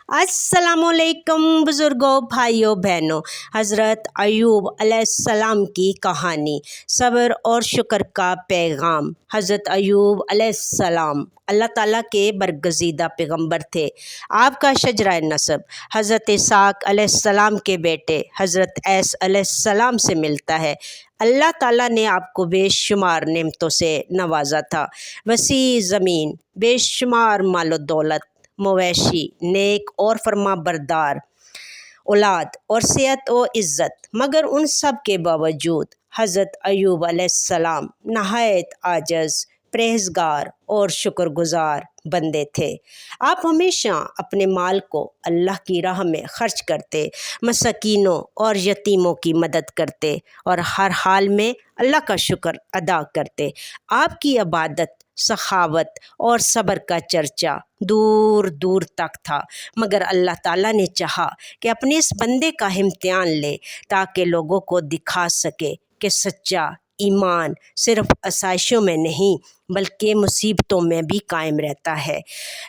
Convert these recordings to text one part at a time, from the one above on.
अस्सलामुअलैकुम बुज़ुर्गों, भाइयों बहनों। हज़रत अय्यूब अलैहिस्सलाम की कहानी, सब्र और शुक्र का पैगाम। हज़रत अय्यूब अलैहिस्सलाम अल्लाह ताला के बरगज़ीदा पैगम्बर थे। आपका शजरा नसब हज़रत इसाक अलैहिस्सलाम के बेटे हज़रत ऐस अलैहिस्सलाम से मिलता है। अल्लाह ताला ने आपको बेशुमार नेमतों से नवाजा था। वसी ज़मीन, बेशुमार मालो दौलत, मवेशी, नेक और फरमा बरदार औलाद और सेहत और इज़्ज़त, मगर उन सब के बावजूद हज़रत अय्यूब अलैहिस्सलाम नहायत आजज़, परहेज़गार और शुक्रगुज़ार बंदे थे। आप हमेशा अपने माल को अल्लाह की राह में खर्च करते, मसाकीनों और यतीमों की मदद करते और हर हाल में अल्लाह का शुक्र अदा करते। आपकी इबादत, सखावत और सब्र का चर्चा दूर दूर तक था, मगर अल्लाह ताला ने चाहा कि अपने इस बंदे का इम्तिहान ले ताकि लोगों को दिखा सके कि सच्चा ईमान सिर्फ आसाइशों में नहीं बल्कि मुसीबतों में भी कायम रहता है।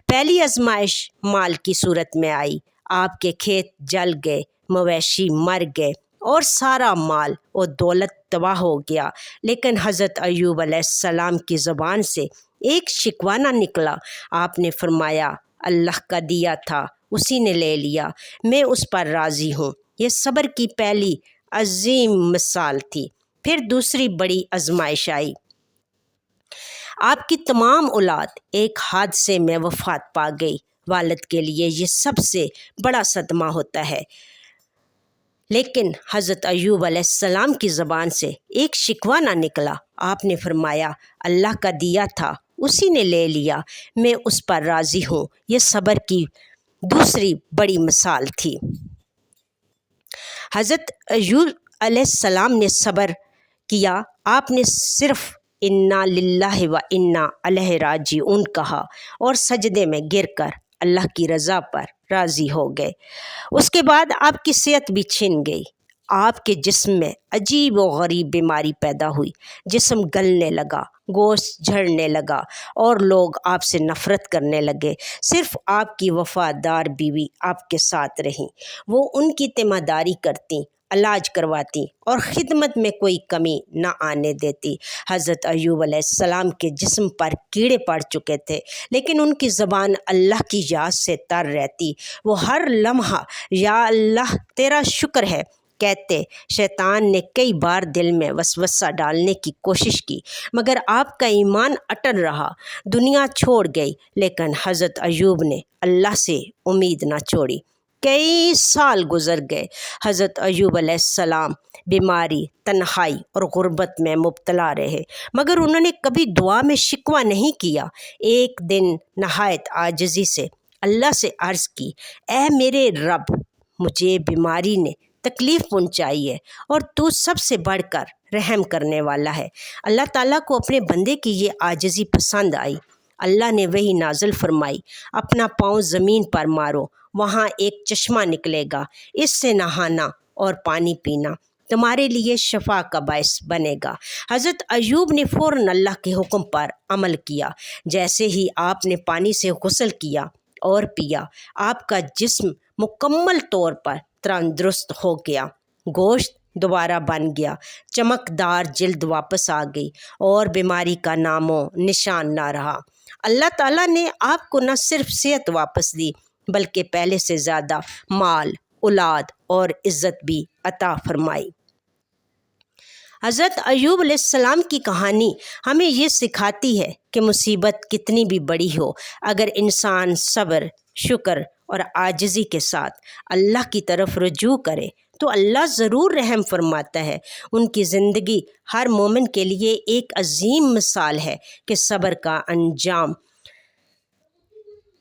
पहली आजमाइश माल की सूरत में आई। आपके खेत जल गए, मवेशी मर गए और सारा माल और दौलत तबाह हो गया, लेकिन हज़रत अय्यूब अलैहिस्सलाम की ज़बान से एक शिकवा ना निकला। आपने फरमाया, अल्लाह का दिया था उसी ने ले लिया, मैं उस पर राज़ी हूँ। ये सब्र की पहली अजीम मिसाल थी। फिर दूसरी बड़ी आजमाइश आई। आपकी तमाम औलाद एक हादसे में वफ़ात पा गई। वालिद के लिए ये सबसे बड़ा सदमा होता है, लेकिन हज़रत अय्यूब अलैहिस्सलाम की ज़बान से एक शिकवा ना निकला। आपने फरमाया, अल्लाह का दिया था उसी ने ले लिया, मैं उस पर राज़ी हूँ। ये सब्र की दूसरी बड़ी मिसाल थी। हज़रत अय्यूब अलैहिस्सलाम ने सब्र किया। आपने सिर्फ इन्ना लिल्लाहि व इन्ना अलैहि राजिऊन कहा और सजदे में गिरकर अल्लाह की रज़ा पर राज़ी हो गए। उसके बाद आपकी सेहत भी छिन गई। आपके जिस्म में अजीब व गरीब बीमारी पैदा हुई। जिस्म गलने लगा, गोश्त झड़ने लगा और लोग आपसे नफ़रत करने लगे। सिर्फ आपकी वफ़ादार बीवी आपके साथ रहीं। वो उनकी तीमारदारी करती, इलाज करवाती और ख़िदमत में कोई कमी ना आने देती। हज़रत अय्यूब अलैहिस्सलाम के जिस्म पर कीड़े पड़ चुके थे, लेकिन उनकी ज़बान अल्लाह की याद से तर रहती। वो हर लम्हा या अल्लाह तेरा शुक्र है कहते। शैतान ने कई बार दिल में वसवसा डालने की कोशिश की, मगर आपका ईमान अटल रहा। दुनिया छोड़ गई, लेकिन हज़रत अय्यूब ने अल्लाह से उम्मीद ना छोड़ी। कई साल गुजर गए। हज़रत अय्यूब अलैहिस्सलाम बीमारी, तन्हाई और गुर्बत में मुब्तला रहे, मगर उन्होंने कभी दुआ में शिकवा नहीं किया। एक दिन नहायत आजिज़ी से अल्लाह से अर्ज़ की, ऐ मेरे रब, मुझे बीमारी ने तकलीफ़ पहुँचाई है और तू सबसे बढ़कर रहम करने वाला है। अल्लाह ताला को अपने बंदे की ये आजिज़ी पसंद आई। अल्लाह ने वही नाज़िल फरमाई, अपना पाँव ज़मीन पर मारो, वहाँ एक चश्मा निकलेगा, इससे नहाना और पानी पीना तुम्हारे लिए शफा का बायस बनेगा। हज़रत अय्यूब ने फ़ौरन अल्लाह के हुक्म पर अमल किया। जैसे ही आपने पानी से गुस्ल किया और पिया, आपका जिस्म मुकम्मल तौर पर तंदुरुस्त हो गया। गोश्त दोबारा बन गया, चमकदार जिल्द वापस आ गई और बीमारी का नामो निशान ना रहा। अल्लाह ताला ने आपको न सिर्फ सेहत वापस दी, बल्कि पहले से ज़्यादा माल, औलाद और इज़्ज़त भी अता फरमाई। हज़रत अय्यूब अलैहिस्सलाम की कहानी हमें ये सिखाती है कि मुसीबत कितनी भी बड़ी हो, अगर इंसान सब्र, शुक्र और आजिज़ी के साथ अल्लाह की तरफ रुजू करे तो अल्लाह ज़रूर रहम फरमाता है। उनकी ज़िंदगी हर मोमिन के लिए एक अजीम मिसाल है कि सब्र का अंजाम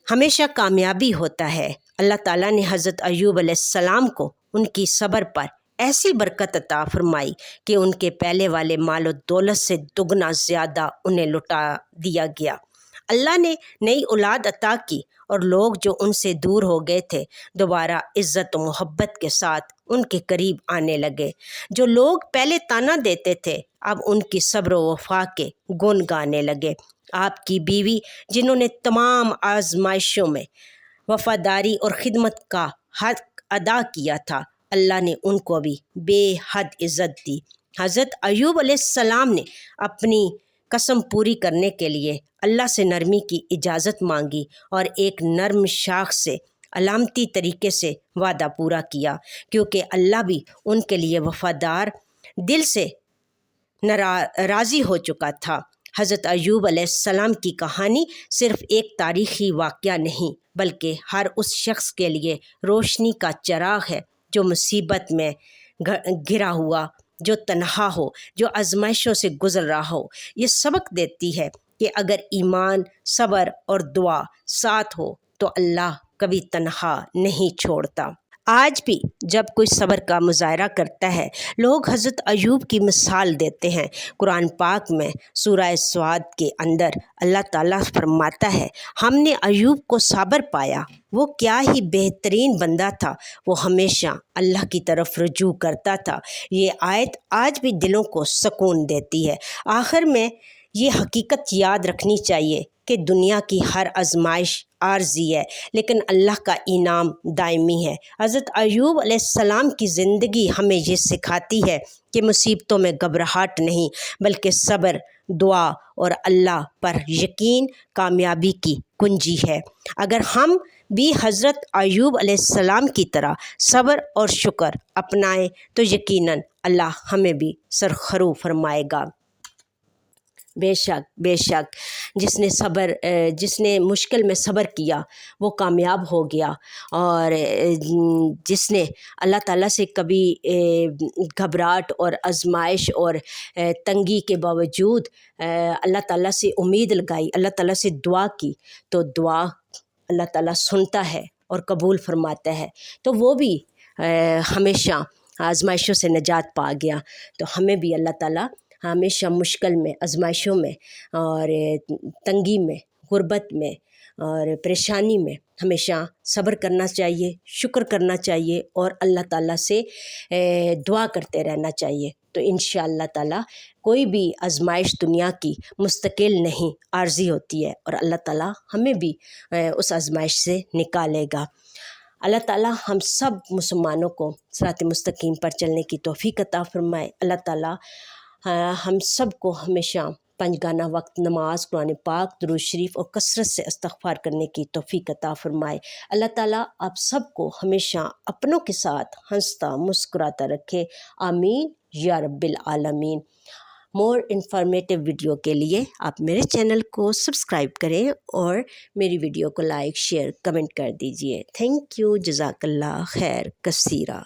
हमेशा कामयाबी होता है। अल्लाह ताला ने हज़रत अय्यूब अलैहिस्सलाम को उनकी सब्र पर ऐसी बरकत अता फरमाई कि उनके पहले वाले माल और दौलत से दुगना ज़्यादा उन्हें लुटा दिया गया। अल्लाह ने नई औलाद अता की और लोग जो उनसे दूर हो गए थे दोबारा इज़्ज़त और मोहब्बत के साथ उनके करीब आने लगे। जो लोग पहले ताना देते थे अब उनकी सब्र व वफ़ा के गुण गाने लगे। आपकी बीवी, जिन्होंने तमाम आजमाइशों में وفاداری اور خدمت کا حق ادا کیا تھا، اللہ نے ان کو بھی بے حد عزت دی۔ حضرت ایوب علیہ السلام نے اپنی قسم پوری کرنے کے لیے اللہ سے نرمی کی اجازت مانگی اور ایک نرم شاخ سے علامتی طریقے سے وعدہ پورا کیا، کیونکہ اللہ بھی ان کے لیے وفادار دل سے راضی ہو چکا تھا۔ حضرت ایوب علیہ السلام کی کہانی صرف ایک تاریخی واقعہ نہیں، بلکہ ہر اس شخص کے لیے روشنی کا چراغ ہے جو مصیبت میں گھرا ہوا، جو تنہا ہو، جو آزمائشوں سے گزر رہا ہو۔ یہ سبق دیتی ہے کہ اگر ایمان، صبر اور دعا ساتھ ہو تو اللہ کبھی تنہا نہیں چھوڑتا۔ آج بھی جب کوئی صبر کا مظاہرہ کرتا ہے، لوگ حضرت ایوب کی مثال دیتے ہیں۔ قرآن پاک میں سورہ صاد کے اندر اللہ تعالیٰ فرماتا ہے، ہم نے ایوب کو صابر پایا، وہ کیا ہی بہترین بندہ تھا، وہ ہمیشہ اللہ کی طرف رجوع کرتا تھا۔ یہ آیت آج بھی دلوں کو سکون دیتی ہے۔ آخر میں یہ حقیقت یاد رکھنی چاہیے کہ دنیا کی ہر آزمائش عارضی ہے، لیکن اللہ کا انعام دائمی ہے۔ حضرت ایوب علیہ السلام کی زندگی ہمیں یہ سکھاتی ہے کہ مصیبتوں میں گھبراہٹ نہیں، بلکہ صبر، دعا اور اللہ پر یقین کامیابی کی کنجی ہے۔ اگر ہم بھی حضرت ایوب علیہ السلام کی طرح صبر اور شکر اپنائیں تو یقیناً اللہ ہمیں بھی سرخرو فرمائے گا۔ بے شک جس نے مشکل میں صبر کیا وہ کامیاب ہو گیا، اور جس نے اللہ تعالیٰ سے کبھی گھبراہٹ اور آزمائش اور تنگی کے باوجود اللہ تعالیٰ سے امید لگائی، اللہ تعالیٰ سے دعا کی، تو دعا اللہ تعالیٰ سنتا ہے اور قبول فرماتا ہے، تو وہ بھی ہمیشہ آزمائشوں سے نجات پا گیا۔ تو ہمیں بھی اللہ تعالیٰ ہمیشہ مشکل میں، آزمائشوں میں اور تنگی میں، غربت میں اور پریشانی میں ہمیشہ صبر کرنا چاہیے، شکر کرنا چاہیے اور اللہ تعالیٰ سے دعا کرتے رہنا چاہیے۔ تو انشاءاللہ تعالیٰ کوئی بھی آزمائش دنیا کی مستقل نہیں، عارضی ہوتی ہے، اور اللہ تعالیٰ ہمیں بھی اس آزمائش سے نکالے گا۔ اللہ تعالیٰ ہم سب مسلمانوں کو صراط مستقیم پر چلنے کی توفیق عطا فرمائے۔ اللہ تعالیٰ ہم سب کو ہمیشہ پنجگانہ وقت نماز، قرآن پاک، درود شریف اور کثرت سے استغفار کرنے کی توفیق عطا فرمائے۔ اللہ تعالیٰ آپ سب کو ہمیشہ اپنوں کے ساتھ ہنستا مسکراتا رکھے، آمین یا رب العالمین۔ مور انفارمیٹیو ویڈیو کے لیے آپ میرے چینل کو سبسکرائب کریں اور میری ویڈیو کو لائک، شیئر، کمنٹ کر دیجئے۔ تھینک یو، جزاک اللہ خیر کثیرہ۔